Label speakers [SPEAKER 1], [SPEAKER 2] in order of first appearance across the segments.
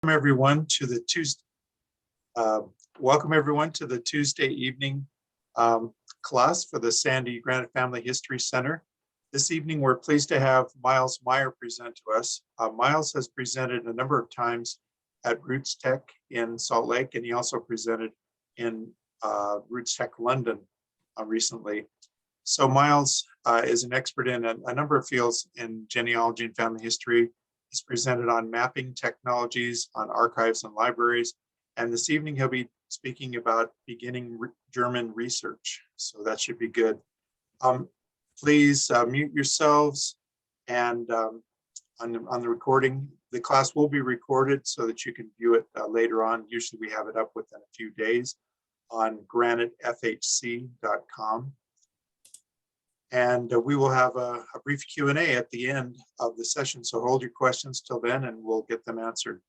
[SPEAKER 1] Everyone to the Tuesday. Welcome everyone to the Tuesday evening class for the Sandy Granite Family History Center. This evening, we're pleased to have Miles Meyer present to us. Miles has presented a number of times at Roots Tech in Salt Lake, and he also presented in Roots Tech London recently. So Miles is an expert in a number of fields in genealogy and family history. He's presented on mapping technologies, on archives and libraries. And this evening, he'll be speaking about beginning German research. So that should be good. Please mute yourselves. And on the recording, the class will be recorded so that you can view it later on. Usually we have it up within a few days on granitefhc.com. And we will have a brief Q&A at the end of the session. So hold your questions till then and we'll get them answered.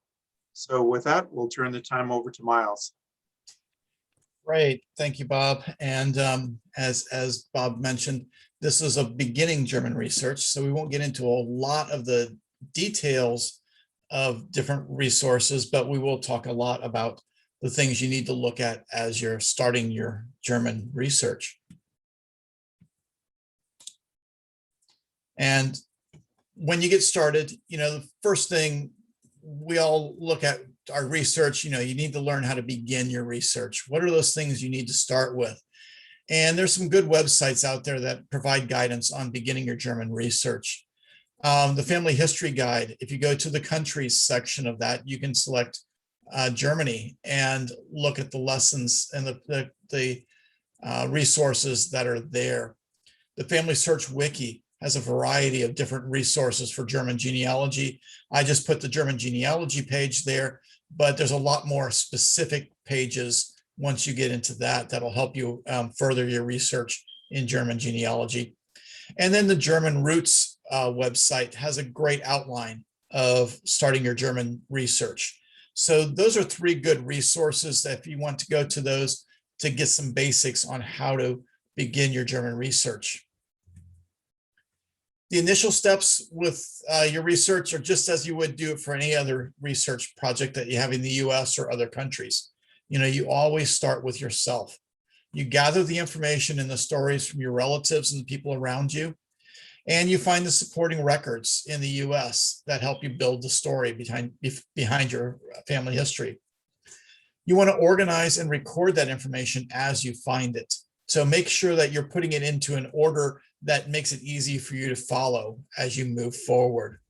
[SPEAKER 1] So with that, we'll turn the time over to Miles.
[SPEAKER 2] Great, thank you, Bob. And as Bob mentioned, this is a beginning German research, so we won't get into a lot of the details of different resources, but we will talk a lot about the things you need to look at as you're starting your German research. And when you get started, the first thing we all look at our research, you need to learn how to begin your research. What are those things you need to start with? And there's some good websites out there that provide guidance on beginning your German research. The Family History Guide, if you go to the countries section of that, you can select Germany and look at the lessons and the resources that are there. The Family Search Wiki has a variety of different resources for German genealogy. I just put the German genealogy page there, but there's a lot more specific pages once you get into that that'll help you further your research in German genealogy. And then the German Roots website has a great outline of starting your German research. So those are three good resources that if you want to go to those to get some basics on how to begin your German research. The initial steps with your research are just as you would do it for any other research project that you have in the US or other countries. You always start with yourself. You gather the information and the stories from your relatives and the people around you, and you find the supporting records in the US that help you build the story behind your family history. You want to organize and record that information as you find it. So make sure that you're putting it into an order that makes it easy for you to follow as you move forward.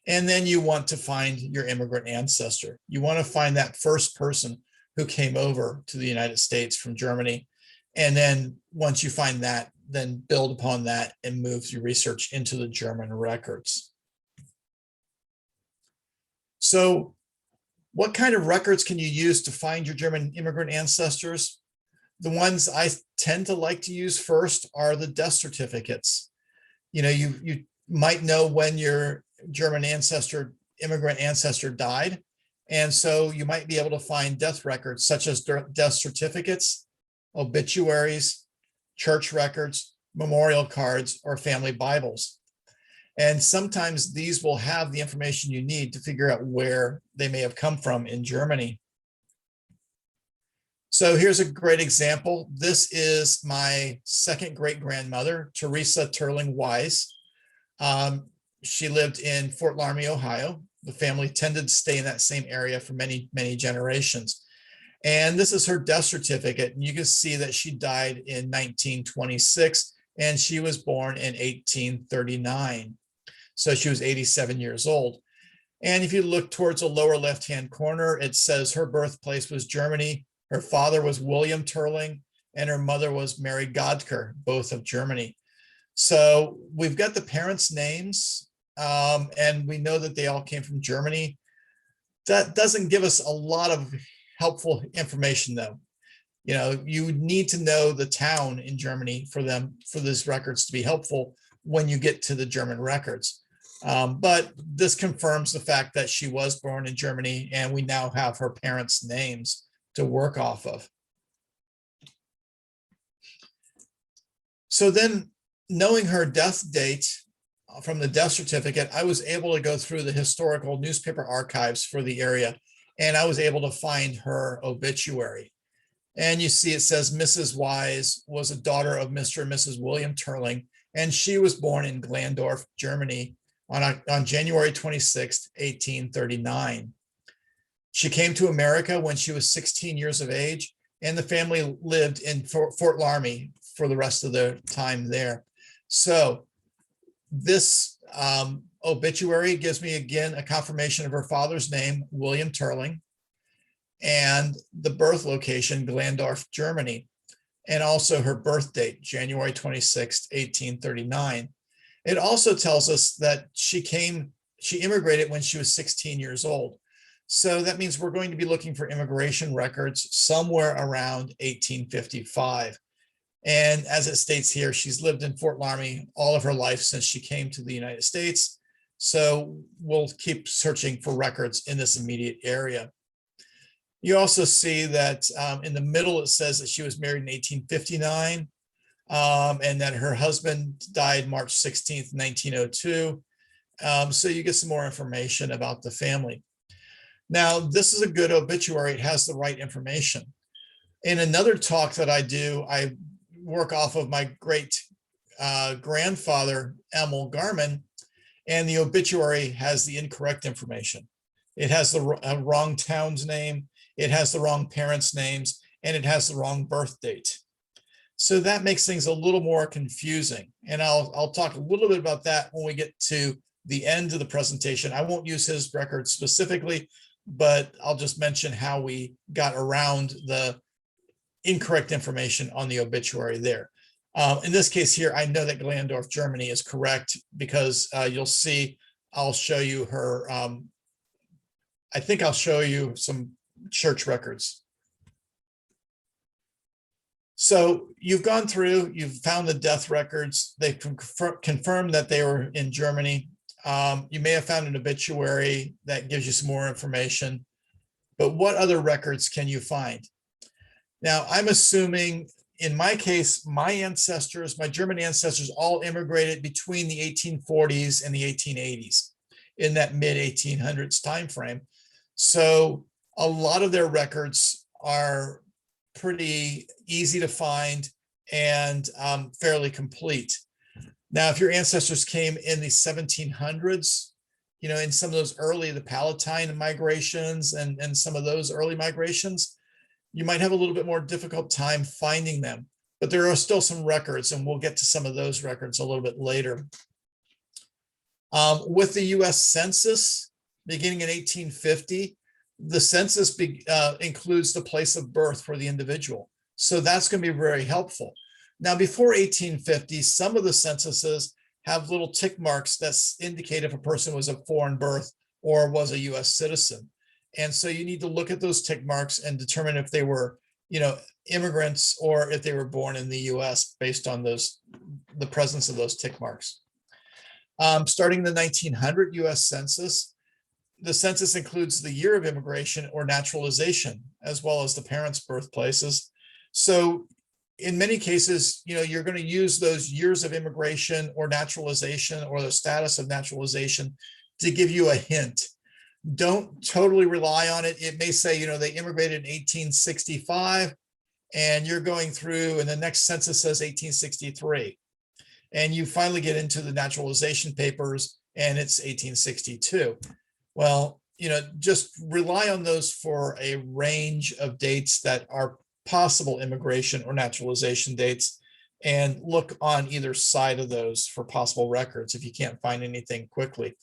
[SPEAKER 2] And then you want to find your immigrant ancestor. You want to find that first person who came over to the United States from Germany. And then once you find that, then build upon that and move your research into the German records. So what kind of records can you use to find your German immigrant ancestors? The ones I tend to like to use first are the death certificates. You might know when your German immigrant ancestor died. And so you might be able to find death records such as death certificates, obituaries, church records, memorial cards, or family Bibles. And sometimes these will have the information you need to figure out where they may have come from in Germany. So here's a great example. This is my second great-grandmother, Teresa Turling Wise. She lived in Fort Laramie, Ohio. The family tended to stay in that same area for many, many generations. And this is her death certificate. And you can see that she died in 1926 and she was born in 1839. So she was 87 years old. And if you look towards the lower left-hand corner, it says her birthplace was Germany. Her father was William Turling, and her mother was Mary Godker, both of Germany. So we've got the parents' names, and we know that they all came from Germany. That doesn't give us a lot of helpful information, though. You need to know the town in Germany for these records to be helpful when you get to the German records. But this confirms the fact that she was born in Germany, and we now have her parents' names to work off of. So then, knowing her death date from the death certificate, I was able to go through the historical newspaper archives for the area and I was able to find her obituary. And you see it says Mrs. Wise was a daughter of Mr. and Mrs. William Turling, and she was born in Glandorf, Germany on January 26, 1839. She came to America when she was 16 years of age, and the family lived in Fort Laramie for the rest of their time there. So this obituary gives me again a confirmation of her father's name, William Turling, and the birth location, Glandorf, Germany, and also her birth date, January 26, 1839. It also tells us that she immigrated when she was 16 years old. So that means we're going to be looking for immigration records somewhere around 1855. And as it states here, she's lived in Fort Laramie all of her life since she came to the United States. So we'll keep searching for records in this immediate area. You also see that in the middle, it says that she was married in 1859 and that her husband died March 16th, 1902. So you get some more information about the family. Now, this is a good obituary. It has the right information. In another talk that I do, I work off of my great grandfather, Emil Garman, and the obituary has the incorrect information. It has the wrong town's name, it has the wrong parents' names, and it has the wrong birth date. So that makes things a little more confusing. And I'll talk a little bit about that when we get to the end of the presentation. I won't use his record specifically, but I'll just mention how we got around the incorrect information on the obituary there. In this case here, I know that Glandorf, Germany is correct because you'll see, I'll show you her, I think I'll show you some church records. So you've gone through, you've found the death records. They confirmed that they were in Germany. You may have found an obituary that gives you some more information, but what other records can you find? Now, I'm assuming in my case, my ancestors, my German ancestors all immigrated between the 1840s and the 1880s in that mid 1800s timeframe. So a lot of their records are pretty easy to find and fairly complete. Now, if your ancestors came in the 1700s, you know, in some of those early, the Palatine migrations and some of those early migrations, you might have a little bit more difficult time finding them, but there are still some records, and we'll get to some of those records a little bit later. With the US Census beginning in 1850, the census includes the place of birth for the individual. So that's going to be very helpful. Now, before 1850, some of the censuses have little tick marks that indicate if a person was of foreign birth or was a US citizen. And so you need to look at those tick marks and determine if they were, you know, immigrants or if they were born in the US based on those, the presence of those tick marks. Starting the 1900 US Census, the census includes the year of immigration or naturalization, as well as the parents' birthplaces. So in many cases, you know, you're going to use those years of immigration or naturalization or the status of naturalization to give you a hint. Don't totally rely on it. It may say, you know, they immigrated in 1865 and you're going through and the next census says 1863. And you finally get into the naturalization papers and it's 1862. Well, you know, just rely on those for a range of dates that are possible immigration or naturalization dates and look on either side of those for possible records if you can't find anything quickly.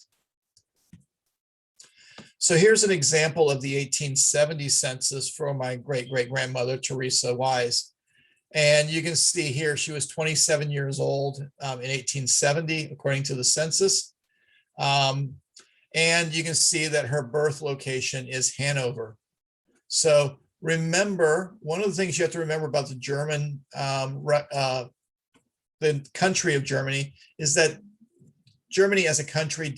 [SPEAKER 2] So here's an example of the 1870 census for my great-great-grandmother, Teresa Wise. And you can see here, she was 27 years old in 1870, according to the census. And you can see that her birth location is Hanover. So remember, one of the things you have to remember about the German, the country of Germany is that Germany as a country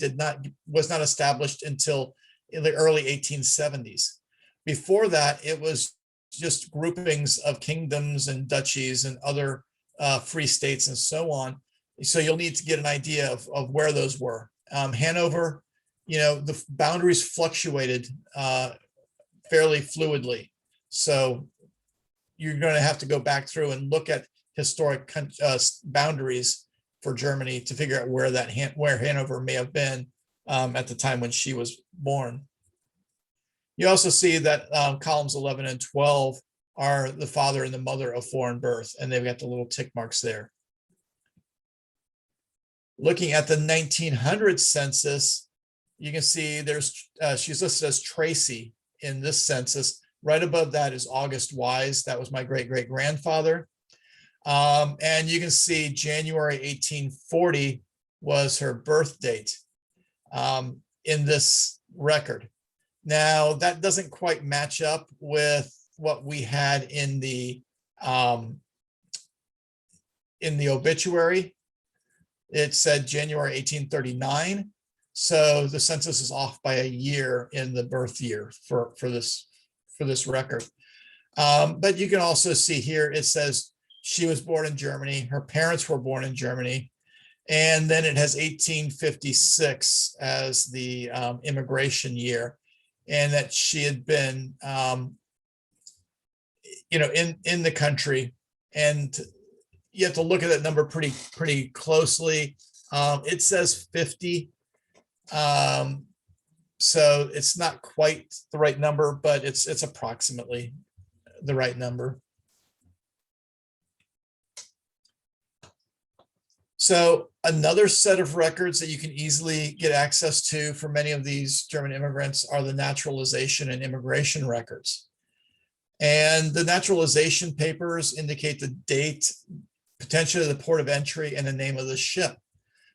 [SPEAKER 2] was not established until in the early 1870s. Before that, it was just groupings of kingdoms and duchies and other free states and so on. So you'll need to get an idea of where those were. Hanover, you know, the boundaries fluctuated fairly fluidly. So you're going to have to go back through and look at historic boundaries for Germany to figure out where Hanover may have been at the time when she was born. You also see that columns 11 and 12 are the father and the mother of foreign birth, and they've got the little tick marks there. Looking at the 1900 census, you can see she's listed as Tracy in this census. Right above that is August Wise. That was my great-great-grandfather. And you can see January 1840 was her birth date in this record. Now, that doesn't quite match up with what we had in the obituary. It said January 1839. So the census is off by a year in the birth year for this record. But you can also see here, it says she was born in Germany. Her parents were born in Germany. And then it has 1856 as the immigration year, and that she had been, in the country. And you have to look at that number pretty closely. It says 50. So it's not quite the right number, but it's approximately the right number. So another set of records that you can easily get access to for many of these German immigrants are the naturalization and immigration records. And the naturalization papers indicate the date, potentially the port of entry, and the name of the ship.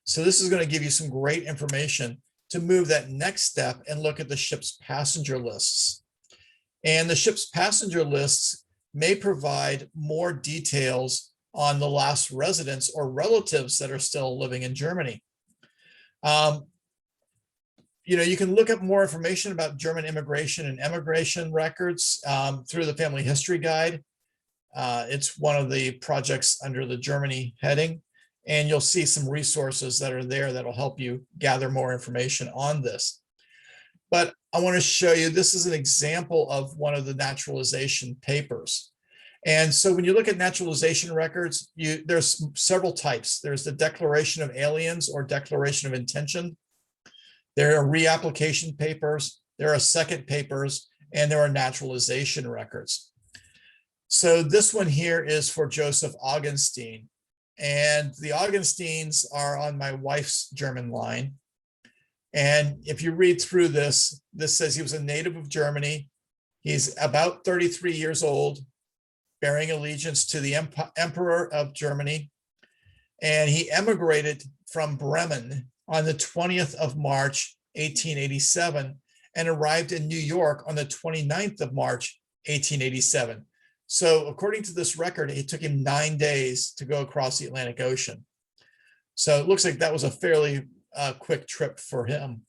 [SPEAKER 2] So this is going to give you some great information to move that next step and look at the ship's passenger lists. And the ship's passenger lists may provide more details on the last residents or relatives that are still living in Germany. You can look up more information about German immigration and emigration records through the Family History Guide. It's one of the projects under the Germany heading, and you'll see some resources that are there that'll help you gather more information on this. But I want to show you, this is an example of one of the naturalization papers. And so when you look at naturalization records, there's several types. There's the Declaration of Aliens or Declaration of Intention. There are reapplication papers, there are second papers, and there are naturalization records. So this one here is for Joseph Augenstein. And the Augensteins are on my wife's German line. And if you read through this, this says he was a native of Germany. He's about 33 years old, bearing allegiance to the Emperor of Germany. And he emigrated from Bremen on the 20th of March, 1887, and arrived in New York on the 29th of March, 1887. So according to this record, it took him 9 days to go across the Atlantic Ocean. So it looks like that was a fairly quick trip for him.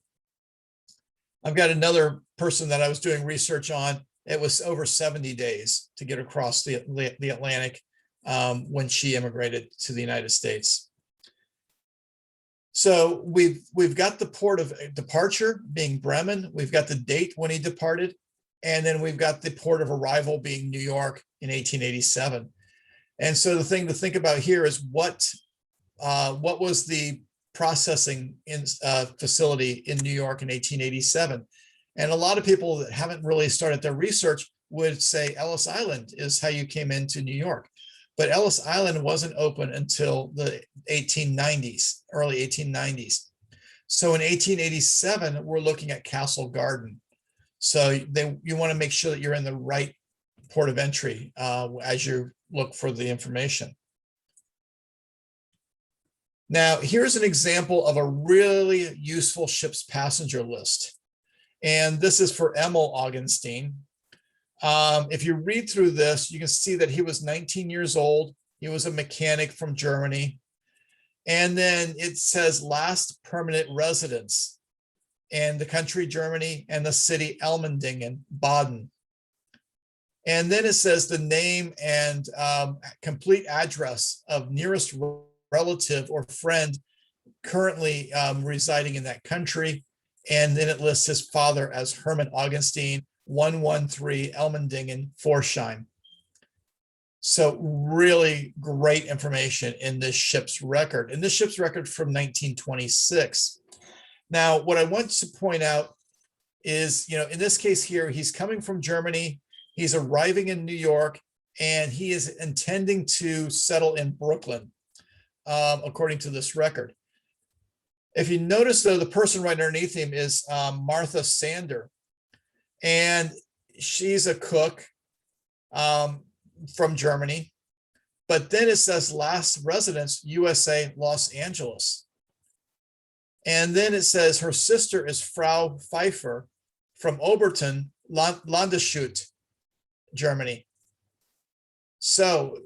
[SPEAKER 2] I've got another person that I was doing research on. It was over 70 days to get across the Atlantic when she immigrated to the United States. So we've got the port of departure being Bremen. We've got the date when he departed. And then we've got the port of arrival being New York in 1887. And so the thing to think about here is what was the processing facility in New York in 1887? And a lot of people that haven't really started their research would say Ellis Island is how you came into New York. But Ellis Island wasn't open until the 1890s, early 1890s. So in 1887, we're looking at Castle Garden. So you want to make sure that you're in the right port of entry as you look for the information. Now, here's an example of a really useful ship's passenger list. And this is for Emil Augenstein. If you read through this, you can see that he was 19 years old. He was a mechanic from Germany. And then it says last permanent residence, and the country Germany, and the city Ellmendingen, Baden. And then it says the name and complete address of nearest relative or friend currently residing in that country. And then it lists his father as Hermann Augenstein, 113 Elmendingen, Forsheim. So really great information in this ship's record. And this ship's record from 1926. Now, what I want to point out is, in this case here, he's coming from Germany. He's arriving in New York, and he is intending to settle in Brooklyn, according to this record. If you notice, though, the person right underneath him is Martha Sander, and she's a cook from Germany. But then it says last residence, USA, Los Angeles. And then it says her sister is Frau Pfeiffer from Oberton, Landeshut, Germany. So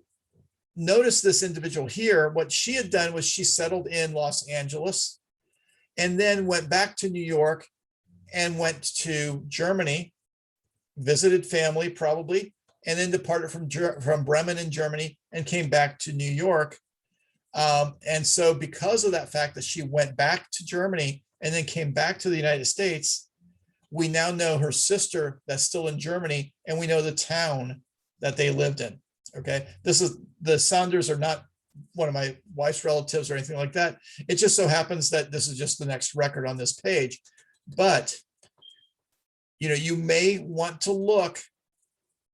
[SPEAKER 2] notice this individual here. What she had done was she settled in Los Angeles and then went back to New York and went to Germany, visited family probably, and then departed from Bremen in Germany and came back to New York. And so because of that fact that she went back to Germany and then came back to the United States, we now know her sister that's still in Germany, and we know the town that they lived in. Okay, the Saunders are not one of my wife's relatives or anything like that. It just so happens that this is just the next record on this page. But you may want to look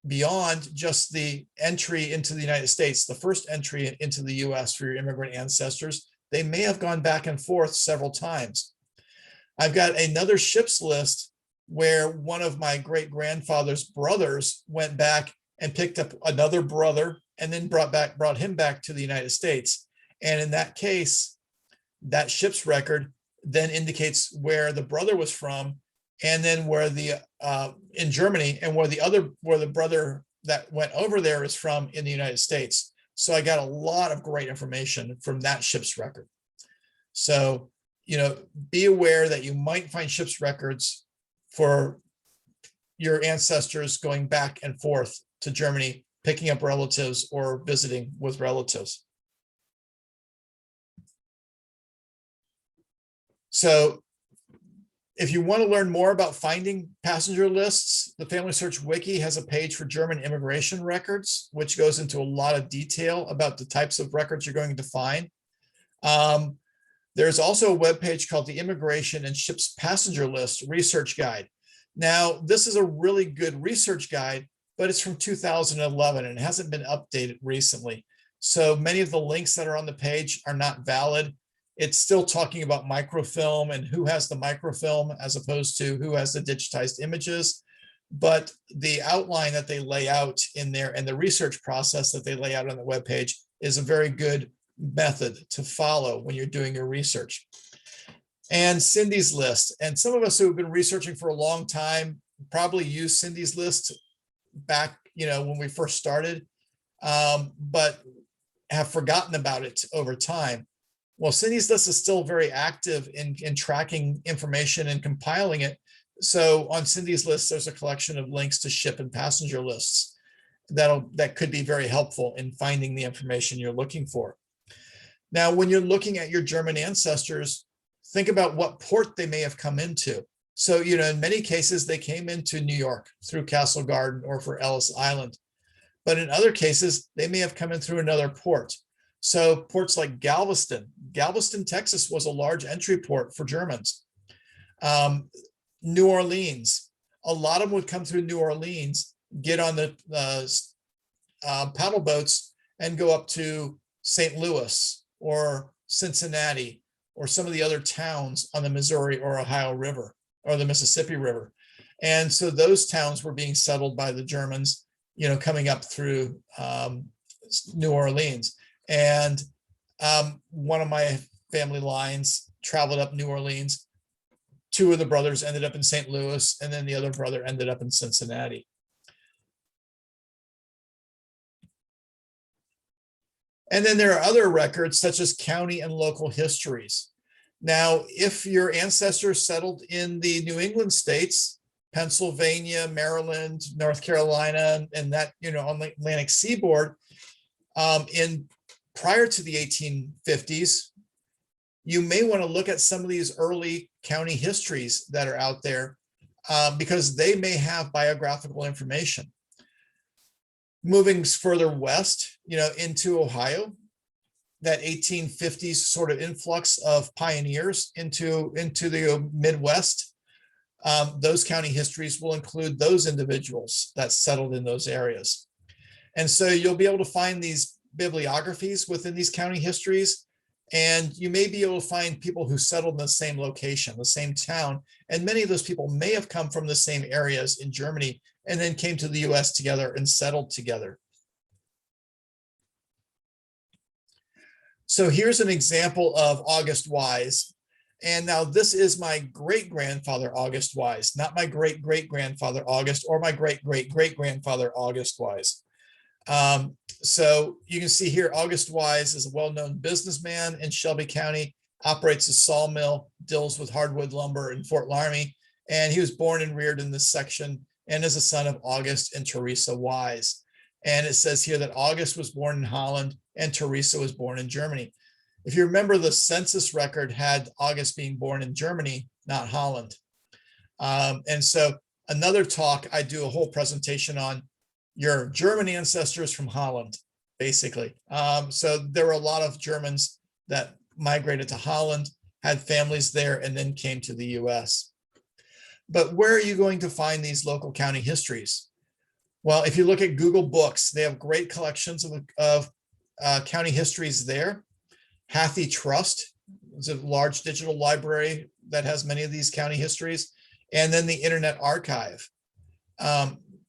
[SPEAKER 2] beyond just the entry into the United States, the first entry into the US for your immigrant ancestors. They may have gone back and forth several times. I've got another ship's list where one of my great-grandfather's brothers went back and picked up another brother and then brought him back to the United States. And in that case, that ship's record then indicates where the brother was from, and then where in Germany, and where the brother that went over there is from in the United States. So I got a lot of great information from that ship's record. So, be aware that you might find ship's records for your ancestors going back and forth to Germany, picking up relatives or visiting with relatives. So if you want to learn more about finding passenger lists, the Family Search Wiki has a page for German immigration records, which goes into a lot of detail about the types of records you're going to find. There's also a webpage called the Immigration and Ships Passenger List Research Guide. Now, this is a really good research guide, but it's from 2011 and it hasn't been updated recently. So many of the links that are on the page are not valid. It's still talking about microfilm and who has the microfilm as opposed to who has the digitized images. But the outline that they lay out in there and the research process that they lay out on the webpage is a very good method to follow when you're doing your research. And Cindy's list. And some of us who have been researching for a long time probably use Cindy's list back, when we first started, but have forgotten about it over time. Well, Cindy's list is still very active in tracking information and compiling it. So on Cindy's list, there's a collection of links to ship and passenger lists that could be very helpful in finding the information you're looking for. Now, when you're looking at your German ancestors, think about what port they may have come into. So, in many cases, they came into New York through Castle Garden or for Ellis Island. But in other cases, they may have come in through another port. So ports like Galveston, Texas was a large entry port for Germans. New Orleans, a lot of them would come through New Orleans, get on the paddle boats and go up to St. Louis or Cincinnati or some of the other towns on the Missouri or Ohio River or the Mississippi River. And so those towns were being settled by the Germans, coming up through New Orleans. And one of my family lines traveled up New Orleans. Two of the brothers ended up in St. Louis, and then the other brother ended up in Cincinnati. And then there are other records such as county and local histories. Now, if your ancestors settled in the New England states, Pennsylvania, Maryland, North Carolina, and that, on the Atlantic seaboard, prior to the 1850s, you may want to look at some of these early county histories that are out there because they may have biographical information. Moving further west, into Ohio, that 1850s sort of influx of pioneers into the Midwest, those county histories will include those individuals that settled in those areas. And so you'll be able to find these bibliographies within these county histories, and you may be able to find people who settled in the same location, the same town, and many of those people may have come from the same areas in Germany and then came to the US together and settled together. So here's an example of August Wise. And now this is my great-grandfather, August Wise, not my great-great-grandfather, August, or my great-great-great-grandfather, August Wise. So you can see here, August Wise is a well-known businessman in Shelby County, operates a sawmill, deals with hardwood lumber in Fort Laramie, and he was born and reared in this section and is a son of August and Teresa Wise. And it says here that August was born in Holland and Teresa was born in Germany. If you remember, the census record had August being born in Germany, not Holland. And so another talk, I do a whole presentation on your German ancestors from Holland, basically. So there were a lot of Germans that migrated to Holland, had families there, and then came to the US. But where are you going to find these local county histories? Well, if you look at Google Books, they have great collections of county histories there. Hathi Trust is a large digital library that has many of these county histories, and then the Internet Archive.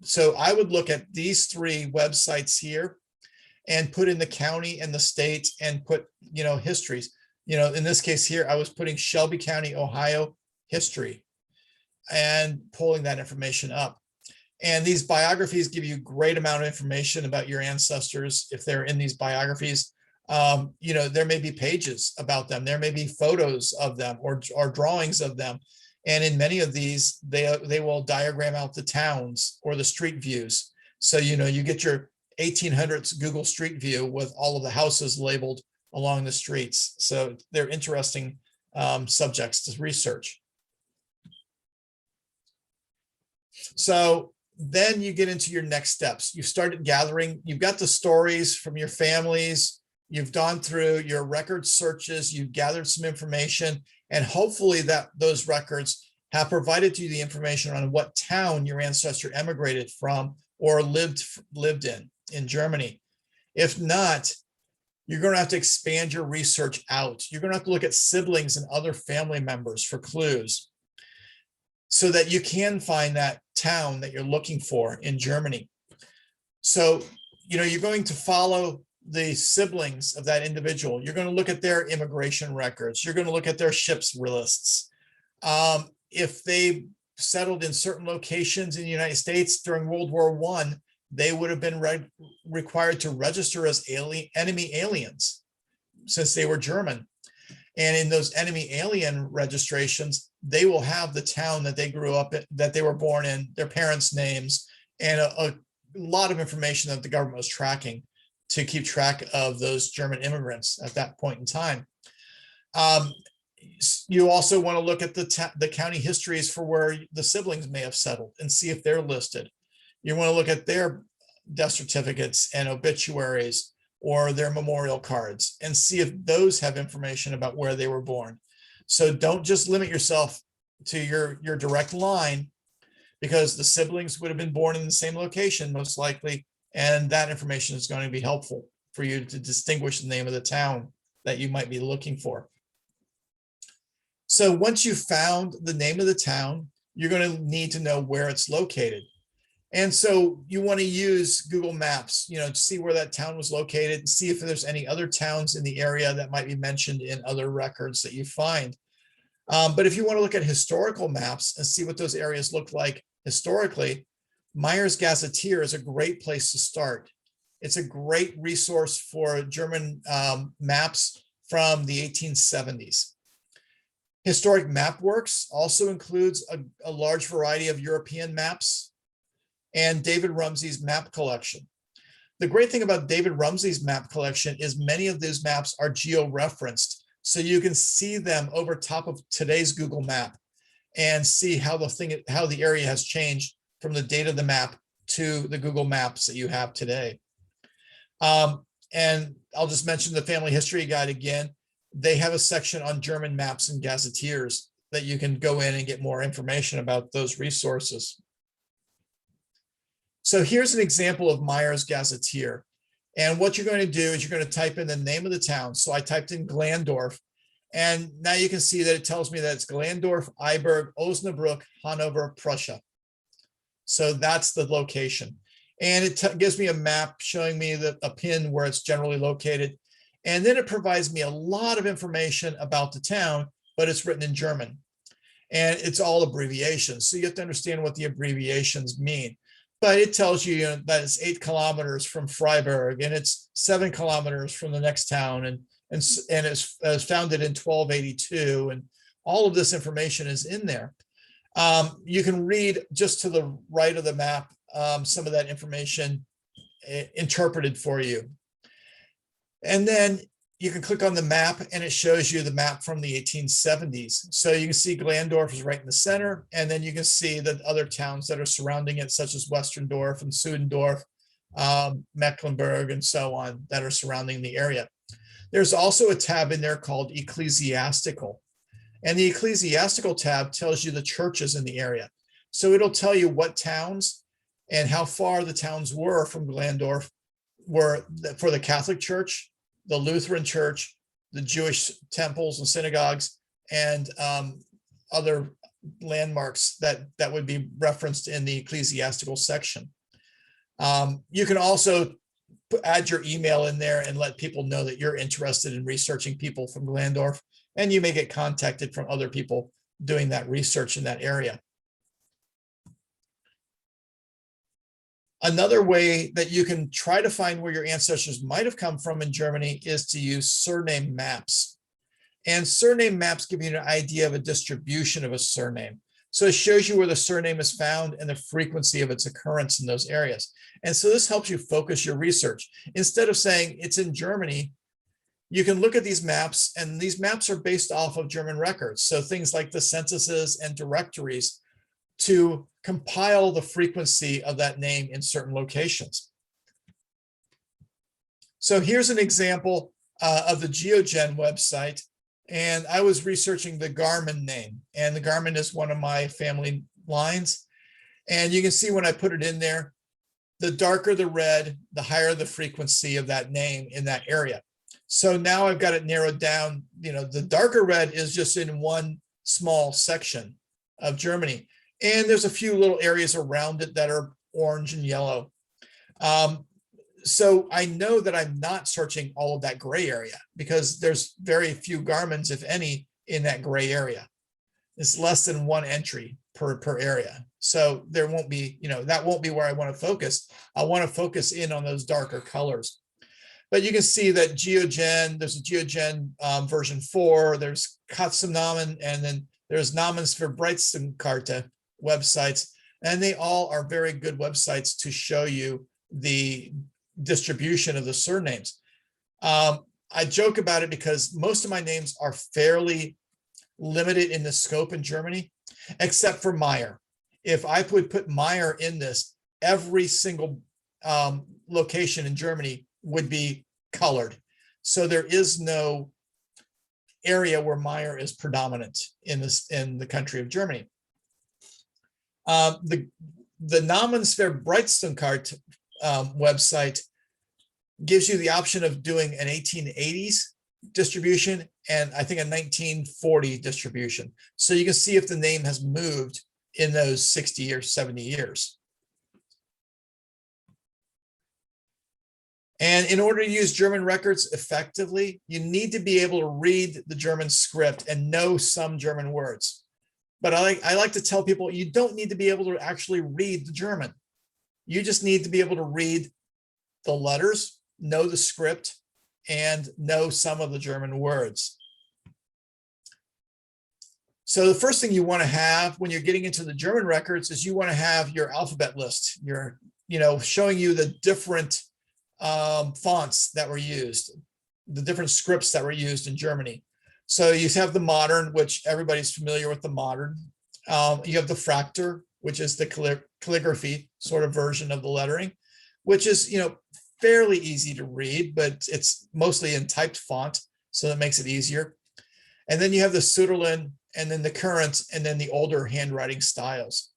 [SPEAKER 2] So I would look at these three websites here and put in the county and the state and put, histories. In this case here, I was putting Shelby County, Ohio history and pulling that information up. And these biographies give you a great amount of information about your ancestors. If they're in these biographies, there may be pages about them. There may be photos of them or drawings of them. And in many of these, they will diagram out the towns or the street views. So, you get your 1800s Google Street View with all of the houses labeled along the streets. So they're interesting subjects to research. So then you get into your next steps. You started gathering, you've got the stories from your families, you've gone through your record searches, you've gathered some information, and hopefully those records have provided you the information on what town your ancestor emigrated from or lived in Germany. If not, you're going to have to expand your research out. You're going to have to look at siblings and other family members for clues so that you can find that town that you're looking for in Germany. So, you're going to follow the siblings of that individual. You're going to look at their immigration records. You're going to look at their ships lists. If they settled in certain locations in the United States during World War I, they would have been required to register as enemy aliens since they were German. And in those enemy alien registrations, they will have the town that they grew up in, that they were born in, their parents' names, and a lot of information that the government was tracking to keep track of those German immigrants at that point in time. You also want to look at the county histories for where the siblings may have settled and see if they're listed. You want to look at their death certificates and obituaries or their memorial cards and see if those have information about where they were born. So don't just limit yourself to your direct line, because the siblings would have been born in the same location, most likely, and that information is going to be helpful for you to distinguish the name of the town that you might be looking for. So once you've found the name of the town, you're going to need to know where it's located. And so you want to use Google Maps, to see where that town was located and see if there's any other towns in the area that might be mentioned in other records that you find. But if you want to look at historical maps and see what those areas look like historically, Meyer's Gazetteer is a great place to start. It's a great resource for German maps from the 1870s. Historic MapWorks also includes a large variety of European maps, and David Rumsey's map collection. The great thing about David Rumsey's map collection is many of these maps are geo-referenced, so you can see them over top of today's Google map. and see how the area has changed from the date of the map to the Google Maps that you have today. And I'll just mention the Family History Guide again. They have a section on German maps and gazetteers that you can go in and get more information about those resources. So here's an example of Meyer's Gazetteer. And what you're going to do is you're going to type in the name of the town. So I typed in Glandorf, and now you can see that it tells me that it's Glandorf, Eiberg, Osnabrück, Hanover, Prussia. So that's the location. And it gives me a map showing me a pin where it's generally located. And then it provides me a lot of information about the town, but it's written in German. And it's all abbreviations. So you have to understand what the abbreviations mean. But it tells you, that it's 8 kilometers from Freiburg, and it's 7 kilometers from the next town, and it's founded in 1282. And all of this information is in there. You can read just to the right of the map some of that information interpreted for you. And then you can click on the map and it shows you the map from the 1870s. So you can see Glandorf is right in the center, and then you can see the other towns that are surrounding it, such as Westerndorf and Suddendorf, Mecklenburg, and so on, that are surrounding the area. There's also a tab in there called Ecclesiastical. And the Ecclesiastical tab tells you the churches in the area. So it'll tell you what towns and how far the towns were from Glandorf were for the Catholic Church, the Lutheran Church, the Jewish temples and synagogues, and other landmarks that would be referenced in the ecclesiastical section. You can also add your email in there and let people know that you're interested in researching people from Glandorf, and you may get contacted from other people doing that research in that area. Another way that you can try to find where your ancestors might have come from in Germany is to use surname maps. And surname maps give you an idea of a distribution of a surname. So it shows you where the surname is found and the frequency of its occurrence in those areas. And so this helps you focus your research. Instead of saying it's in Germany, you can look at these maps, and these maps are based off of German records. So things like the censuses and directories to compile the frequency of that name in certain locations. So here's an example of the GeoGen website. And I was researching the Garmin name, and the Garmin is one of my family lines. And you can see when I put it in there, the darker the red, the higher the frequency of that name in that area. So now I've got it narrowed down. The darker red is just in one small section of Germany. And there's a few little areas around it that are orange and yellow. So I know that I'm not searching all of that gray area, because there's very few Garmins, if any, in that gray area. It's less than one entry per area. So there won't be, that won't be where I want to focus. I want to focus in on those darker colors. But you can see that GeoGen, there's a GeoGen version 4, there's Katzennamen, and then there's Namensverbreitungskarte websites, and they all are very good websites to show you the distribution of the surnames. I joke about it because most of my names are fairly limited in the scope in Germany, except for Meyer. If I would put Meyer in this, every single location in Germany would be colored. So there is no area where Meyer is predominant in the country of Germany. The Namensverbreitungskarte website gives you the option of doing an 1880s distribution and I think a 1940 distribution. So you can see if the name has moved in those 60 or 70 years. And in order to use German records effectively, you need to be able to read the German script and know some German words. But I like to tell people, you don't need to be able to actually read the German. You just need to be able to read the letters, know the script, and know some of the German words. So the first thing you want to have when you're getting into the German records is you want to have your alphabet list, showing you the different fonts that were used, the different scripts that were used in Germany. So you have the modern, which everybody's familiar with the modern. You have the Fraktur, which is the calligraphy sort of version of the lettering, which is, fairly easy to read, but it's mostly in typed font, so that makes it easier. And then you have the Suderland, and then the current, and then the older handwriting styles.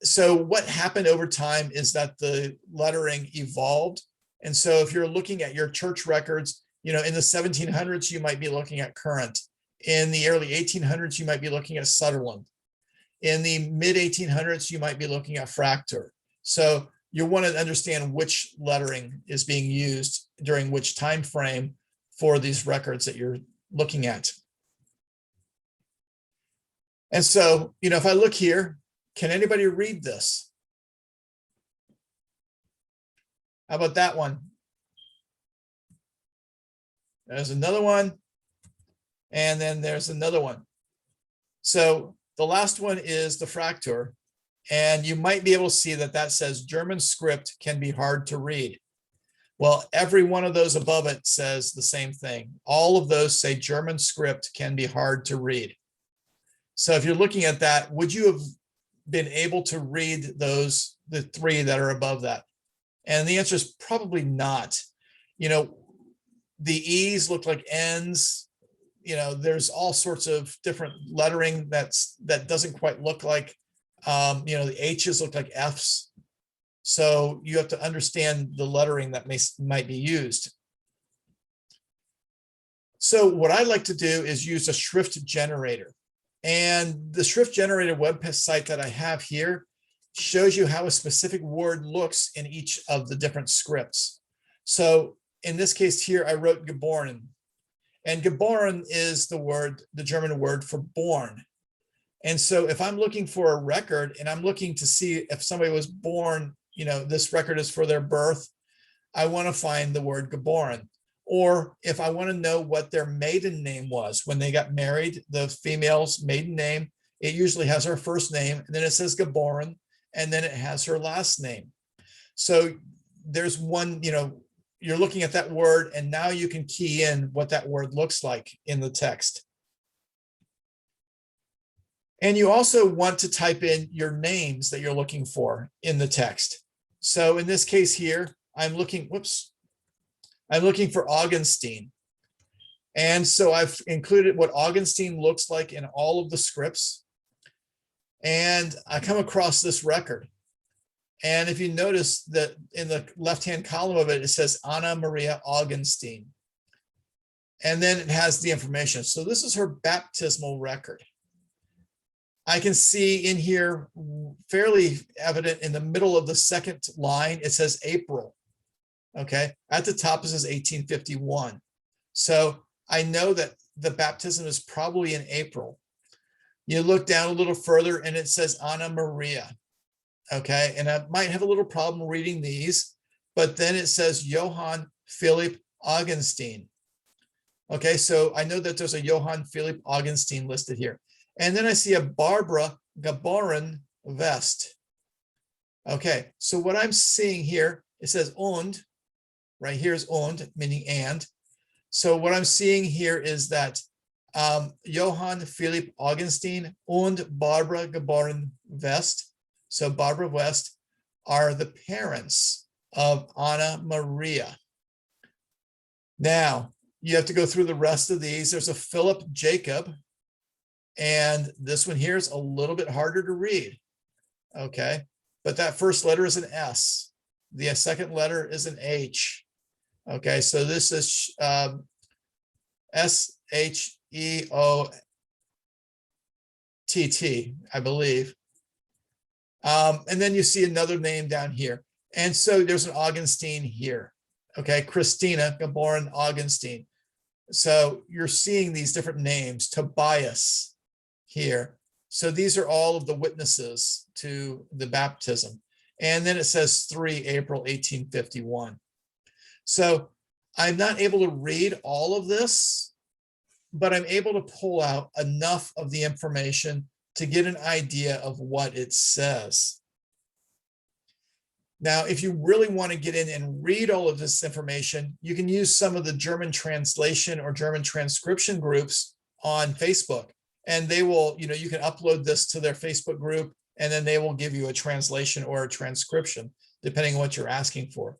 [SPEAKER 2] So what happened over time is that the lettering evolved. And so if you're looking at your church records, in the 1700s, you might be looking at current. In the early 1800s, you might be looking at Sutherland. In the mid 1800s, you might be looking at Fraktur. So you want to understand which lettering is being used during which time frame for these records that you're looking at. And so, if I look here, can anybody read this? How about that one? There's another one. And then there's another one. So the last one is the Fraktur. And you might be able to see that that says German script can be hard to read. Well, every one of those above it says the same thing. All of those say German script can be hard to read. So if you're looking at that, would you have been able to read those, the three that are above that? And the answer is probably not. The E's look like N's. There's all sorts of different lettering that doesn't quite look like, the H's look like F's. So you have to understand the lettering that might be used. So what I like to do is use a Schrift generator. And the Schrift generator website that I have here shows you how a specific word looks in each of the different scripts. So in this case here, I wrote geboren. And geboren is the German word for born. And so if I'm looking for a record and I'm looking to see if somebody was born, this record is for their birth, I want to find the word geboren. Or if I want to know what their maiden name was when they got married, the female's maiden name, it usually has her first name, and then it says geboren, and then it has her last name. So there's one, you're looking at that word, and now you can key in what that word looks like in the text. And you also want to type in your names that you're looking for in the text. So in this case here, I'm looking for Augenstein. And so I've included what Augenstein looks like in all of the scripts. And I come across this record. And if you notice that in the left-hand column of it, it says Anna Maria Augenstein. And then it has the information. So this is her baptismal record. I can see in here, fairly evident in the middle of the second line, it says April. Okay, at the top it says 1851. So I know that the baptism is probably in April. You look down a little further and it says Anna Maria. Okay, and I might have a little problem reading these, but then it says Johann Philipp Augenstein. Okay, so I know that there's a Johann Philipp Augenstein listed here. And then I see a Barbara Geboren West. Okay, so what I'm seeing here, it says und, right here is und, meaning and. So what I'm seeing here is that Johann Philipp Augenstein und Barbara Geboren West, so Barbara West, are the parents of Anna Maria. Now, you have to go through the rest of these. There's a Philip Jacob, and this one here is a little bit harder to read, okay? But that first letter is an S. The second letter is an H. Okay, so this is S-H-E-O-T-T, I believe. And then you see another name down here. And so there's an Augenstein here. Okay, Christina Geboren Augenstein. So you're seeing these different names, Tobias here. So these are all of the witnesses to the baptism. And then it says 3 April 1851. So I'm not able to read all of this, but I'm able to pull out enough of the information to get an idea of what it says. Now, if you really want to get in and read all of this information, you can use some of the German translation or German transcription groups on Facebook. and they will, you can upload this to their Facebook group, and then they will give you a translation or a transcription, depending on what you're asking for.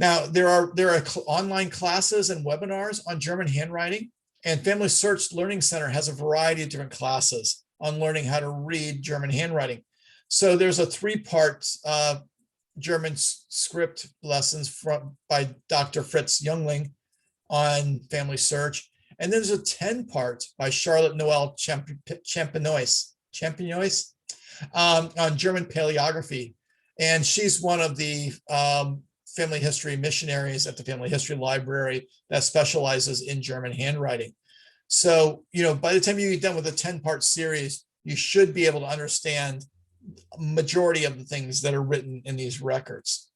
[SPEAKER 2] Now, there are online classes and webinars on German handwriting, and Family Search Learning Center has a variety of different classes on learning how to read German handwriting. So there's a 3-part German script lessons by Dr. Fritz Jungling on Family Search. And then there's a 10-part by Charlotte Noel Champenois on German paleography. And she's one of the family history missionaries at the Family History Library that specializes in German handwriting. So, by the time you get done with a 10-part series, you should be able to understand a majority of the things that are written in these records.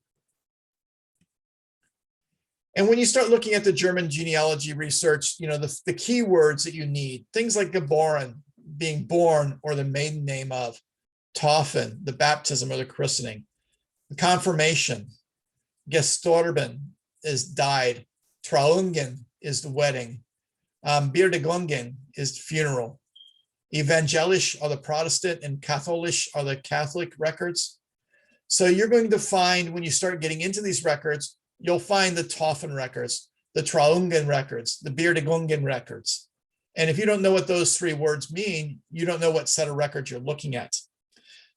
[SPEAKER 2] And when you start looking at the German genealogy research, the key words that you need, things like geboren, being born or the maiden name of, Taufen, the baptism or the christening, the confirmation, gestorben is died, Trauungen is the wedding, Beerdigungen is funeral, Evangelisch are the Protestant, and Katholisch are the Catholic records. So you're going to find, when you start getting into these records, you'll find the Taufen records, the Trauungen records, the Beerdigungen records. And if you don't know what those 3 words mean, you don't know what set of records you're looking at.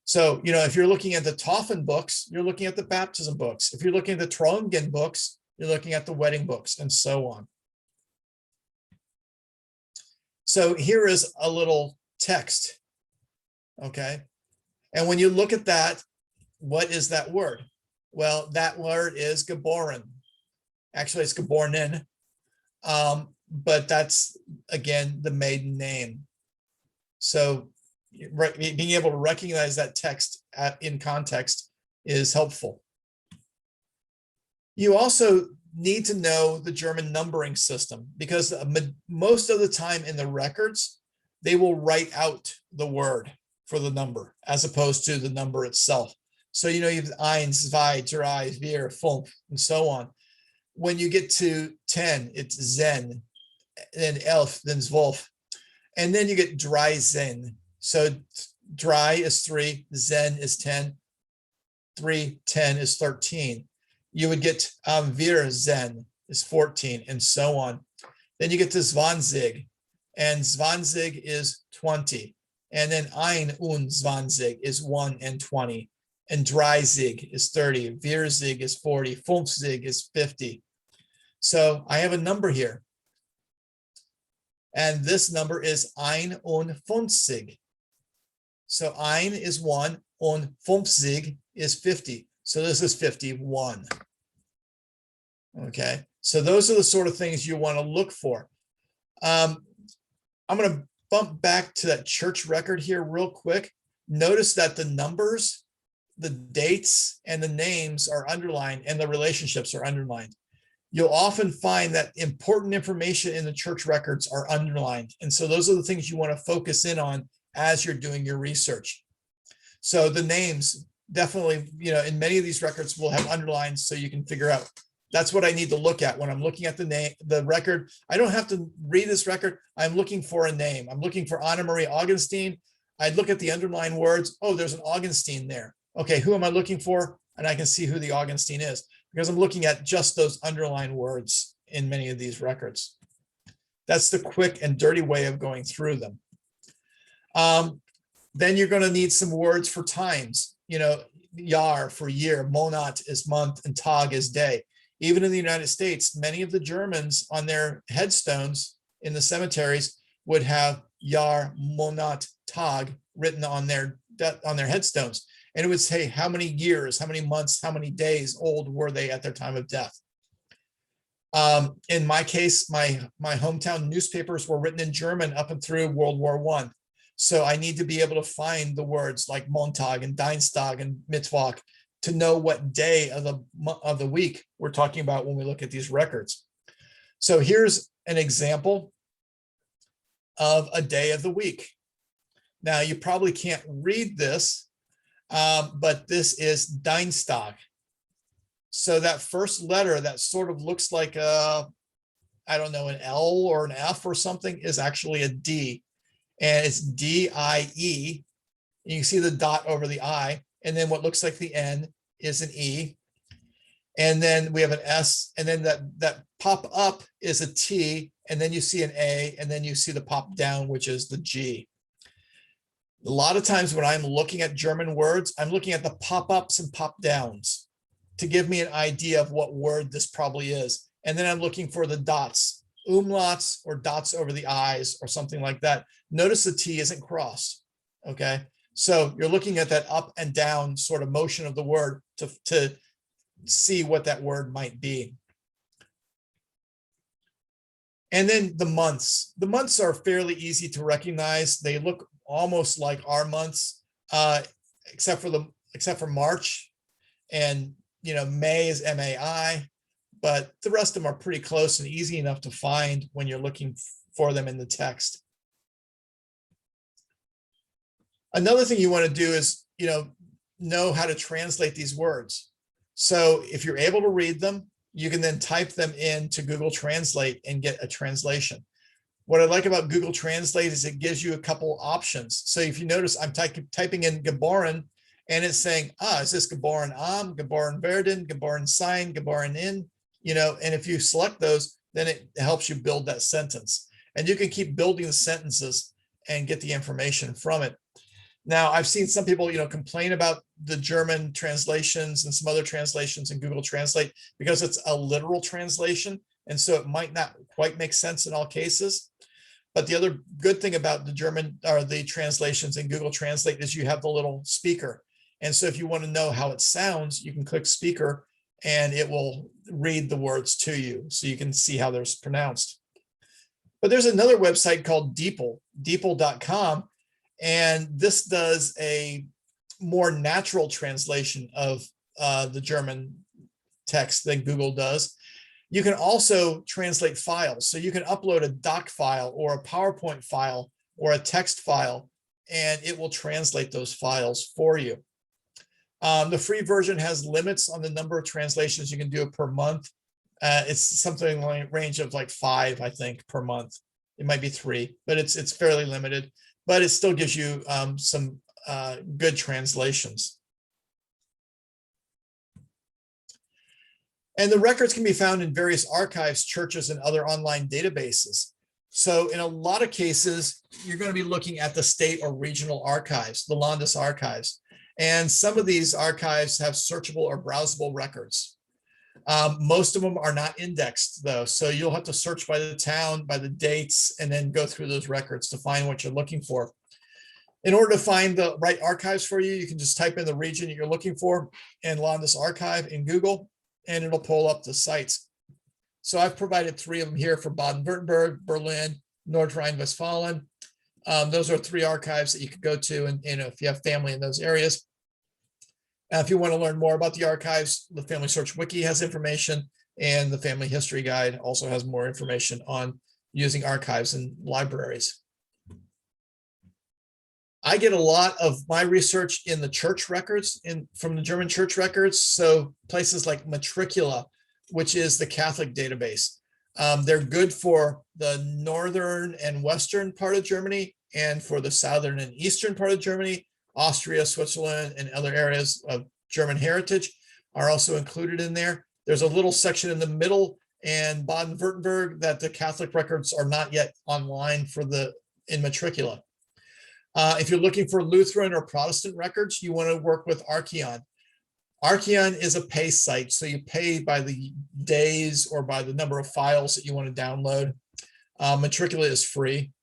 [SPEAKER 2] So, if you're looking at the Taufen books, you're looking at the baptism books. If you're looking at the Trauungen books, you're looking at the wedding books, and so on. So here is a little text, okay? And when you look at that, what is that word? Well, that word is geboren. Actually, it's geborenen, but that's, again, the maiden name. So being able to recognize that text in context is helpful. You also need to know the German numbering system, because most of the time in the records, they will write out the word for the number as opposed to the number itself. So, you have 1, 2, 3, 4, 5, and so on. When you get to 10, it's Zen, then Elf, then Zwölf. And then you get Dreizehn. So dry is 3, Zen is 10, 3, 10 is 13. You would get Wir Zen is 14, and so on. Then you get to Zwanzig, and Zwanzig is 20. And then Ein und Zwanzig is 1 and 20. And Dreizig is 30. Vierzig is 40. Fünfzig is 50. So I have a number here. And this number is Ein und Fünfzig. So Ein is 1, und Fünfzig is 50. So this is 51. Okay, so those are the sort of things you want to look for. I'm going to bump back to that church record here real quick. Notice that the numbers, the dates, and the names are underlined, and the relationships are underlined. You'll often find that important information in the church records are underlined. And so those are the things you want to focus in on as you're doing your research. So the names definitely, in many of these records will have underlines, so you can figure out that's what I need to look at when I'm looking at the record. I don't have to read this record. I'm looking for a name. I'm looking for Anna Marie Augustine. I'd look at the underlined words. Oh, there's an Augustine there. Okay, who am I looking for? And I can see who the Augustine is because I'm looking at just those underlined words in many of these records. That's the quick and dirty way of going through them. Then you're going to need some words for times. Jahr for year, Monat is month, and Tag is day. Even in the United States, many of the Germans on their headstones in the cemeteries would have Jahr, Monat, Tag written on their headstones. And it would say how many years, how many months, how many days old were they at their time of death. In my case, my hometown newspapers were written in German up and through World War I. So I need to be able to find the words like Montag and Dienstag and Mittwoch to know what day of the week we're talking about when we look at these records. So here's an example of a day of the week. Now you probably can't read this, but this is Dienstag. So that first letter that sort of looks like a I don't know, an L or an F or something is actually a D, and it's D-I-E. You can see the dot over the I, and then what looks like the N is an E. And then we have an S, and then that pop up is a T, and then you see an A, and then you see the pop down, which is the G. A lot of times when I'm looking at German words, I'm looking at the pop ups and pop downs to give me an idea of what word this probably is. And then I'm looking for the dots, umlauts or dots over the I's or something like that. Notice the T isn't crossed, okay? So you're looking at that up and down sort of motion of the word to see what that word might be. And then the months. The months are fairly easy to recognize. They look almost like our months, except for March, and May is MAI, but the rest of them are pretty close and easy enough to find when you're looking for them in the text. Another thing you want to do is know how to translate these words. So if you're able to read them, you can then type them into Google Translate and get a translation. What I like about Google Translate is it gives you a couple options. So if you notice, I'm typing in geboren, and it's saying, is this geboren am, geboren werden, geboren sein, geboren in, and if you select those, then it helps you build that sentence. And you can keep building the sentences and get the information from it. Now, I've seen some people, complain about the German translations and some other translations in Google Translate because it's a literal translation. And so it might not quite make sense in all cases. But the other good thing about the German or the translations in Google Translate is you have the little speaker. And so if you want to know how it sounds, you can click speaker and it will read the words to you so you can see how they're pronounced. But there's another website called DeepL, DeepL.com. And this does a more natural translation of the German text than Google does. You can also translate files. So you can upload a doc file or a PowerPoint file or a text file, and it will translate those files for you. The free version has limits on the number of translations you can do per month. It's something like range of like 5, I think, per month. It might be 3, but it's fairly limited. But it still gives you some good translations. And the records can be found in various archives, churches, and other online databases. So in a lot of cases, you're going to be looking at the state or regional archives, the Landesarchives. And some of these archives have searchable or browsable records. Most of them are not indexed, though. So you'll have to search by the town, by the dates, and then go through those records to find what you're looking for. In order to find the right archives for you, you can just type in the region that you're looking for and Landesarchiv in Google, and it'll pull up the sites. So I've provided 3 of them here for Baden-Württemberg, Berlin, North Rhine-Westphalia. Those are 3 archives that you could go to, and if you have family in those areas. If you want to learn more about the archives, the Family Search Wiki has information, and the Family History Guide also has more information on using archives and libraries. I get a lot of my research in the church records, from the German church records. So places like Matricula, which is the Catholic database. They're good for the northern and western part of Germany, and for the southern and eastern part of Germany. Austria, Switzerland, and other areas of German heritage are also included in there. There's a little section in the middle and Baden-Württemberg that the Catholic records are not yet online in Matricula. If you're looking for Lutheran or Protestant records, you want to work with Archeon. Archeon is a pay site, so you pay by the days or by the number of files that you want to download. Matricula is free.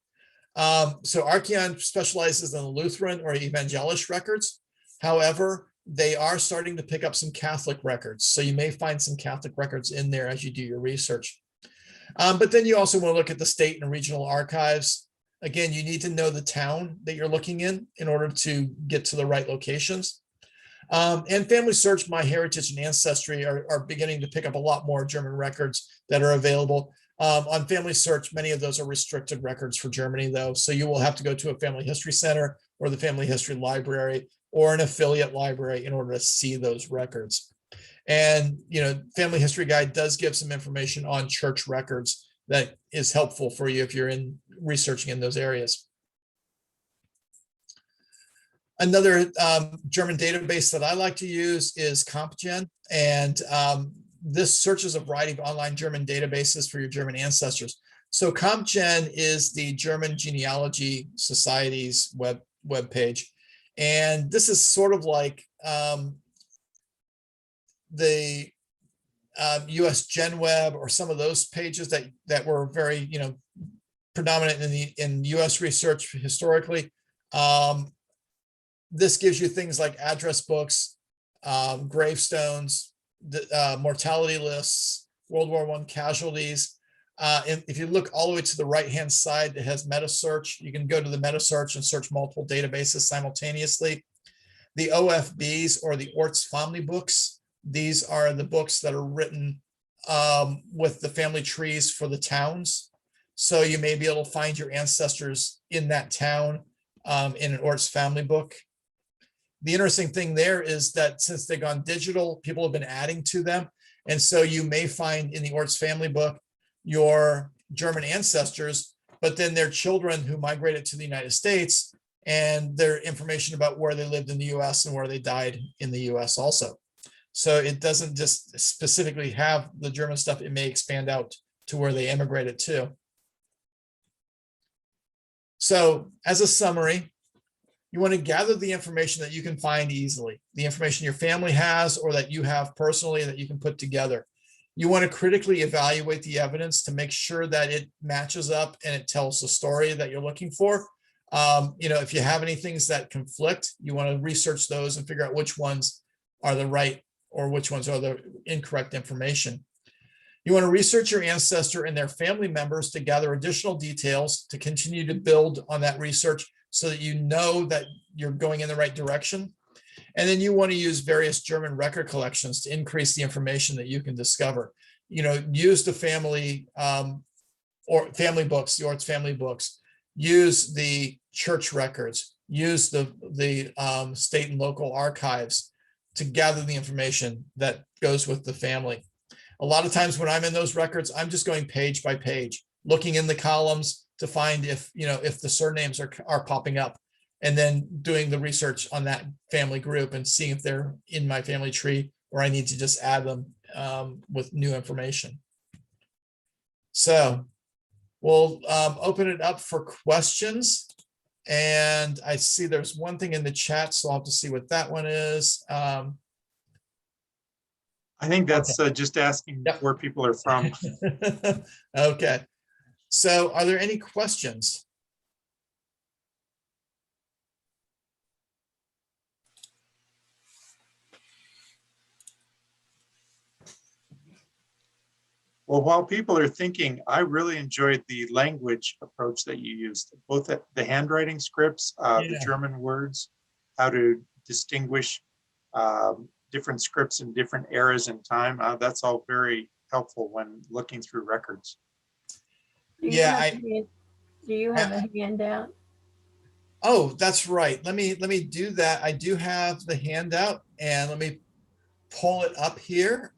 [SPEAKER 2] So Archeon specializes in the Lutheran or Evangelisch records. However, they are starting to pick up some Catholic records. So you may find some Catholic records in there as you do your research. But then you also want to look at the state and regional archives. Again, you need to know the town that you're looking in order to get to the right locations. And Family Search, MyHeritage, and Ancestry are beginning to pick up a lot more German records that are available. On Family Search, many of those are restricted records for Germany, though. So you will have to go to a Family History Center or the Family History Library or an affiliate library in order to see those records. And, Family History Guide does give some information on church records that is helpful for you if you're in researching in those areas. Another German database that I like to use is CompGen, and this searches a variety of online German databases for your German ancestors. So CompGen is the German Genealogy Society's web page, and this is sort of like the US GenWeb or some of those pages that were very predominant in US research historically. This gives you things like address books, gravestones, mortality lists, World War I casualties. And if you look all the way to the right-hand side, it has meta search. You can go to the meta search and search multiple databases simultaneously. The OFBs, or the Orts family books, these are the books that are written with the family trees for the towns. So you may be able to find your ancestors in that town in an Orts family book. The interesting thing there is that since they've gone digital, people have been adding to them. And so you may find in the Orts family book your German ancestors, but then their children who migrated to the United States and their information about where they lived in the US and where they died in the US also. So it doesn't just specifically have the German stuff, it may expand out to where they immigrated to. So as a summary, you want to gather the information that you can find easily, the information your family has or that you have personally that you can put together. You want to critically evaluate the evidence to make sure that it matches up and it tells the story that you're looking for. If you have any things that conflict, you want to research those and figure out which ones are the right or which ones are the incorrect information. You want to research your ancestor and their family members to gather additional details to continue to build on that research so that you know that you're going in the right direction. And then you want to use various German record collections to increase the information that you can discover. Use the family or family books, the Orts family books, use the church records, use the state and local archives to gather the information that goes with the family. A lot of times when I'm in those records, I'm just going page by page, looking in the columns to find if the surnames are popping up, and then doing the research on that family group and seeing if they're in my family tree or I need to just add them with new information. So we'll open it up for questions. And I see there's one thing in the chat, so I'll have to see what that one is.
[SPEAKER 1] I think that's just asking where people are from.
[SPEAKER 2] Okay. So are there any questions?
[SPEAKER 1] Well, while people are thinking, I really enjoyed the language approach that you used, both the handwriting scripts, the German words, how to distinguish different scripts in different eras in time. That's all very helpful when looking through records.
[SPEAKER 3] Do you have a handout?
[SPEAKER 2] Oh, that's right. Let me do that. I do have the handout, and let me pull it up here.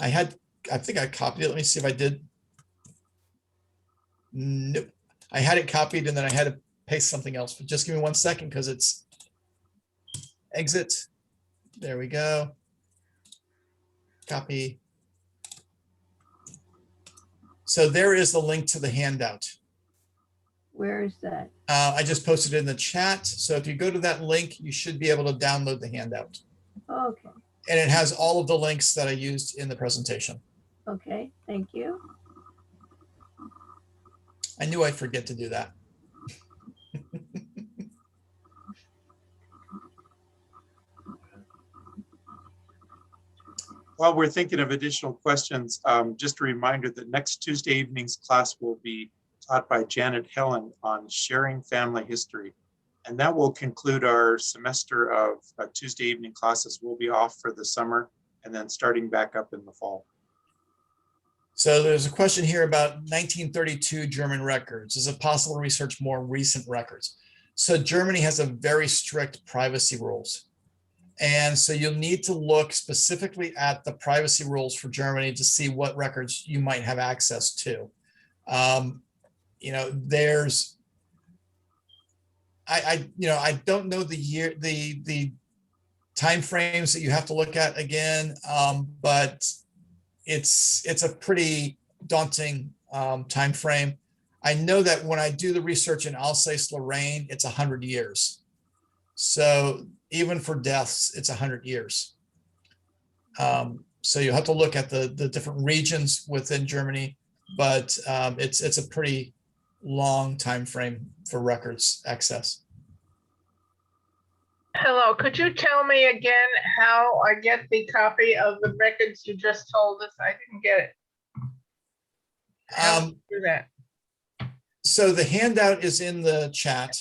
[SPEAKER 2] I think I copied it. Let me see if I did. Nope. I had it copied and then I had to paste something else, but just give me 1 second because it's exit. There we go. Copy. So there is the link to the handout.
[SPEAKER 3] Where is that?
[SPEAKER 2] I just posted it in the chat. So if you go to that link, you should be able to download the handout.
[SPEAKER 3] Okay.
[SPEAKER 2] And it has all of the links that I used in the presentation.
[SPEAKER 3] Okay, thank you.
[SPEAKER 2] I knew I'd forget to do that.
[SPEAKER 1] While we're thinking of additional questions, just a reminder that next Tuesday evening's class will be taught by Janet Helen on sharing family history. And that will conclude our semester of Tuesday evening classes. We'll be off for the summer and then starting back up in the fall.
[SPEAKER 2] So there's a question here about 1932 German records. Is it possible to research more recent records? So Germany has a very strict privacy rules. And so you'll need to look specifically at the privacy rules for Germany to see what records you might have access to. There's, I don't know the year, the timeframes that you have to look at again, but it's a pretty daunting time frame. I know that when I do the research in Alsace-Lorraine, it's 100 years. So even for deaths, it's 100 years. So you have to look at the different regions within Germany, but it's a pretty long time frame for records access.
[SPEAKER 4] Hello, could you tell me again how I get the copy of the records you just told us? I didn't get it. How do you do that?
[SPEAKER 2] So the handout is in the chat.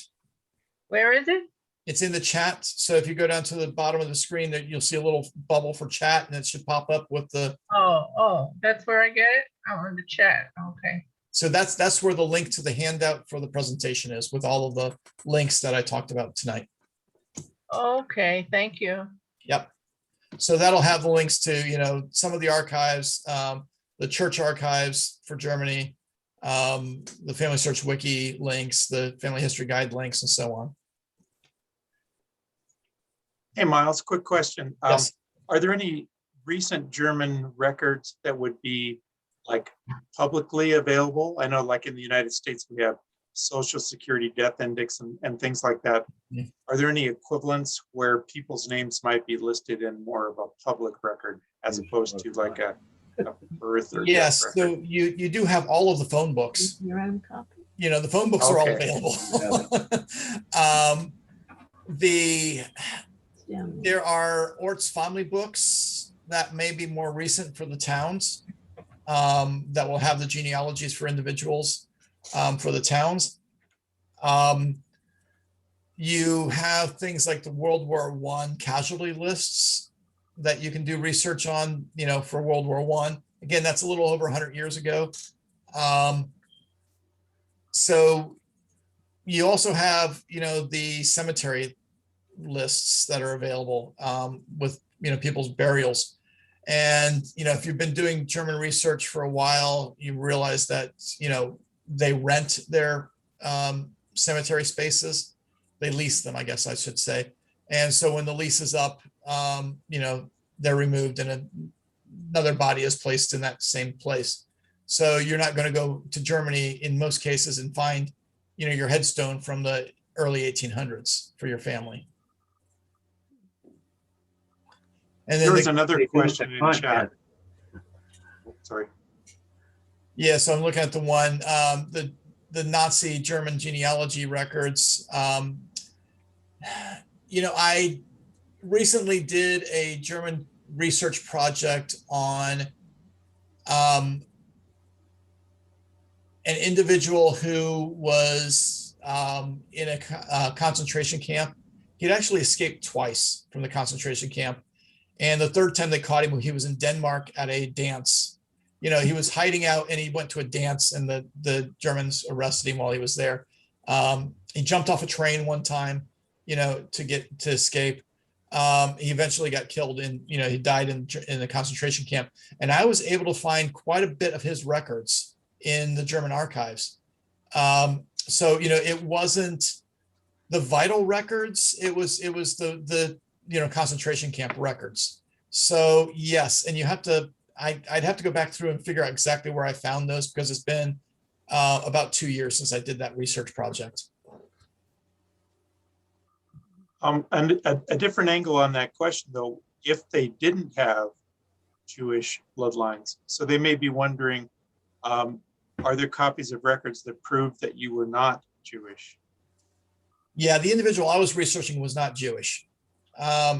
[SPEAKER 4] Where is it?
[SPEAKER 2] It's in the chat. So if you go down to the bottom of the screen, that you'll see a little bubble for chat, and it should pop up with the.
[SPEAKER 4] Oh, that's where I get it? Oh, in the chat. Okay.
[SPEAKER 2] So that's where the link to the handout for the presentation is, with all of the links that I talked about tonight.
[SPEAKER 4] Okay, thank you.
[SPEAKER 2] Yep. So that'll have the links to, some of the archives, the church archives for Germany, the Family Search Wiki links, the Family History Guide links, and so on.
[SPEAKER 1] Hey, Miles, quick question.
[SPEAKER 2] Yes.
[SPEAKER 1] Are there any recent German records that would be like publicly available? I know like in the United States, we have Social Security death index and things like that.
[SPEAKER 2] Mhm.
[SPEAKER 1] Are there any equivalents where people's names might be listed in more of a public record as opposed to like a birth or
[SPEAKER 2] Yes,
[SPEAKER 1] death
[SPEAKER 2] so
[SPEAKER 1] record?
[SPEAKER 2] you do have all of the phone books.
[SPEAKER 3] Your own copy.
[SPEAKER 2] The phone books are all
[SPEAKER 1] Okay.
[SPEAKER 2] available.
[SPEAKER 3] Down there.
[SPEAKER 2] There are Orts family books that may be more recent for the towns, that will have the genealogies for individuals, for the towns. You have things like the World War I casualty lists that you can do research on, for World War I. Again, that's a little over 100 years ago. So you also have, the cemetery lists that are available, with, people's burials. And, if you've been doing German research for a while, you realize that, they rent their cemetery spaces. They lease them, I guess I should say. And so when the lease is up, they're removed and another body is placed in that same place. So you're not going to go to Germany in most cases and find, your headstone from the early 1800s for your family. And then
[SPEAKER 1] There was another question in chat. Sorry.
[SPEAKER 2] Yeah, so I'm looking at the one, the Nazi German genealogy records. I recently did a German research project on an individual who was in a concentration camp. He'd actually escaped twice from the concentration camp. And the third time they caught him, he was in Denmark at a dance. He was hiding out and he went to a dance and the Germans arrested him while he was there. He jumped off a train one time, to escape. He eventually got killed he died in the concentration camp. And I was able to find quite a bit of his records in the German archives. So, it wasn't the vital records. It was the concentration camp records. So yes, and I'd have to go back through and figure out exactly where I found those, because it's been about 2 years since I did that research project.
[SPEAKER 1] And a different angle on that question, though, if they didn't have Jewish bloodlines, so they may be wondering, are there copies of records that prove that you were not Jewish?
[SPEAKER 2] Yeah, the individual I was researching was not Jewish.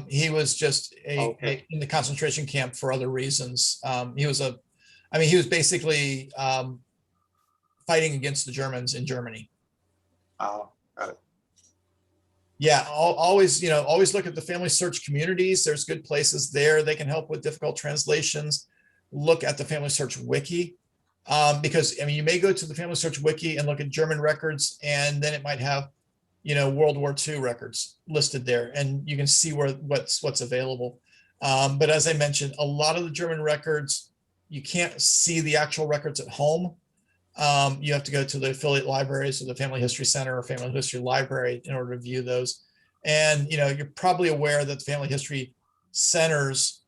[SPEAKER 2] He was just in the concentration camp for other reasons. He was basically fighting against the Germans in Germany.
[SPEAKER 1] Oh, got it.
[SPEAKER 2] Yeah, always look at the Family Search communities. There's good places there. They can help with difficult translations. Look at the Family Search Wiki, because you may go to the Family Search Wiki and look at German records, and then it might have, World War II records listed there, and you can see what's available. But as I mentioned, a lot of the German records, you can't see the actual records at home. You have to go to the affiliate libraries or the Family History Center or Family History Library in order to view those. And you're probably aware that the Family History Centers,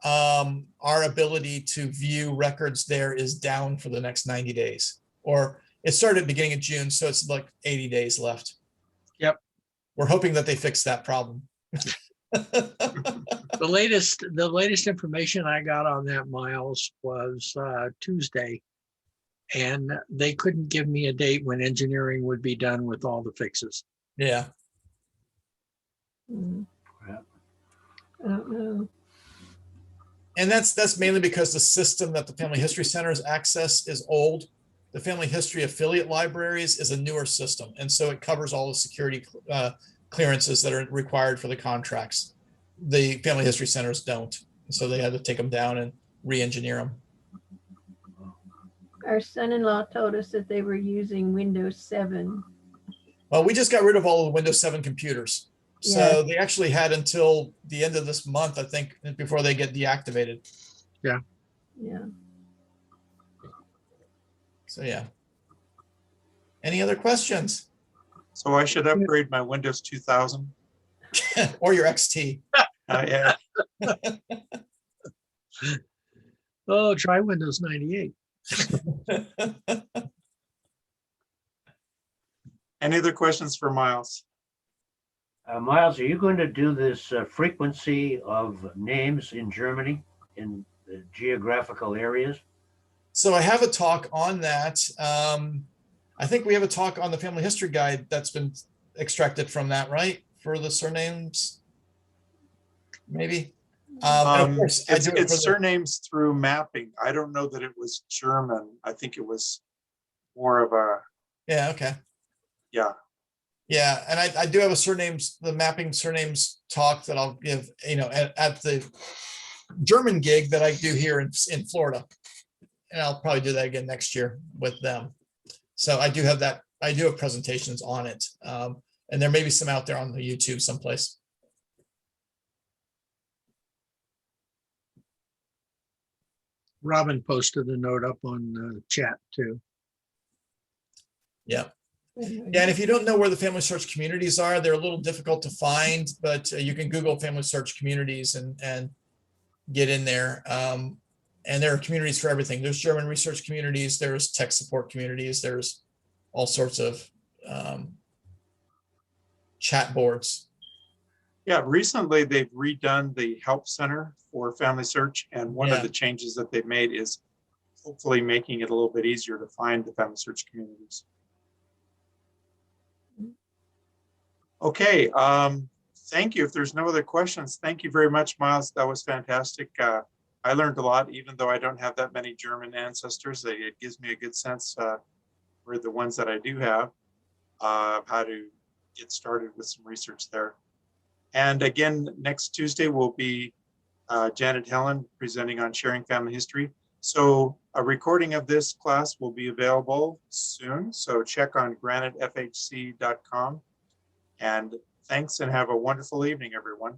[SPEAKER 2] our ability to view records there is down for the next 90 days. Or it started at the beginning of June, so it's like 80 days left.
[SPEAKER 5] Yep.
[SPEAKER 2] We're hoping that they fix that problem.
[SPEAKER 5] The latest information I got on that, Miles, was Tuesday. And they couldn't give me a date when engineering would be done with all the fixes.
[SPEAKER 2] Yeah.
[SPEAKER 3] Hmm.
[SPEAKER 6] Yeah.
[SPEAKER 3] I don't know.
[SPEAKER 2] And that's mainly because the system that the Family History Centers access is old. The Family History affiliate libraries is a newer system. And so it covers all the security clearances that are required for the contracts. The Family History Centers don't. So they had to take them down and re-engineer them.
[SPEAKER 3] Our son-in-law told us that they were using Windows 7.
[SPEAKER 2] Well, we just got rid of all of the Windows 7 computers. So
[SPEAKER 3] Yeah.
[SPEAKER 2] they actually had until the end of this month, I think, before they get deactivated.
[SPEAKER 3] Yeah.
[SPEAKER 2] So yeah. Any other questions?
[SPEAKER 1] So I should upgrade my Windows 2000.
[SPEAKER 2] Or your XT?
[SPEAKER 1] Yeah.
[SPEAKER 5] Oh, try Windows 98.
[SPEAKER 1] Any other questions for Miles?
[SPEAKER 6] Miles, are you going to do this frequency of names in Germany in the geographical areas?
[SPEAKER 2] So I have a talk on that. I think we have a talk on the family history guide that's been extracted from that, right? For the surnames, maybe. And of course, I
[SPEAKER 1] It's
[SPEAKER 2] do it for the-
[SPEAKER 1] surnames through mapping. I don't know that it was German. I think it was more of a,
[SPEAKER 2] Yeah, okay.
[SPEAKER 1] yeah.
[SPEAKER 2] Yeah, and I do have the mapping surnames talk that I'll give, at the German gig that I do here in Florida. And I'll probably do that again next year with them. So I do have that, I do have presentations on it. And there may be some out there on the YouTube someplace.
[SPEAKER 5] Robin posted a note up on the chat too.
[SPEAKER 2] Yeah. Yeah, and if you don't know where the family search communities are, they're a little difficult to find, but you can Google family search communities and get in there. And there are communities for everything. There's German research communities, there's tech support communities, there's all sorts of chat boards.
[SPEAKER 1] Yeah, recently they've redone the help center for family search. And one
[SPEAKER 2] Yeah.
[SPEAKER 1] of the changes that they've made is hopefully making it a little bit easier to find the family search communities. Okay, thank you. If there's no other questions, thank you very much, Miles. That was fantastic. I learned a lot, even though I don't have that many German ancestors. It gives me a good sense for the ones that I do have, how to get started with some research there. And again, next Tuesday will be Janet Helen presenting on sharing family history. So a recording of this class will be available soon. So check on granitefhc.com. And thanks and have a wonderful evening, everyone.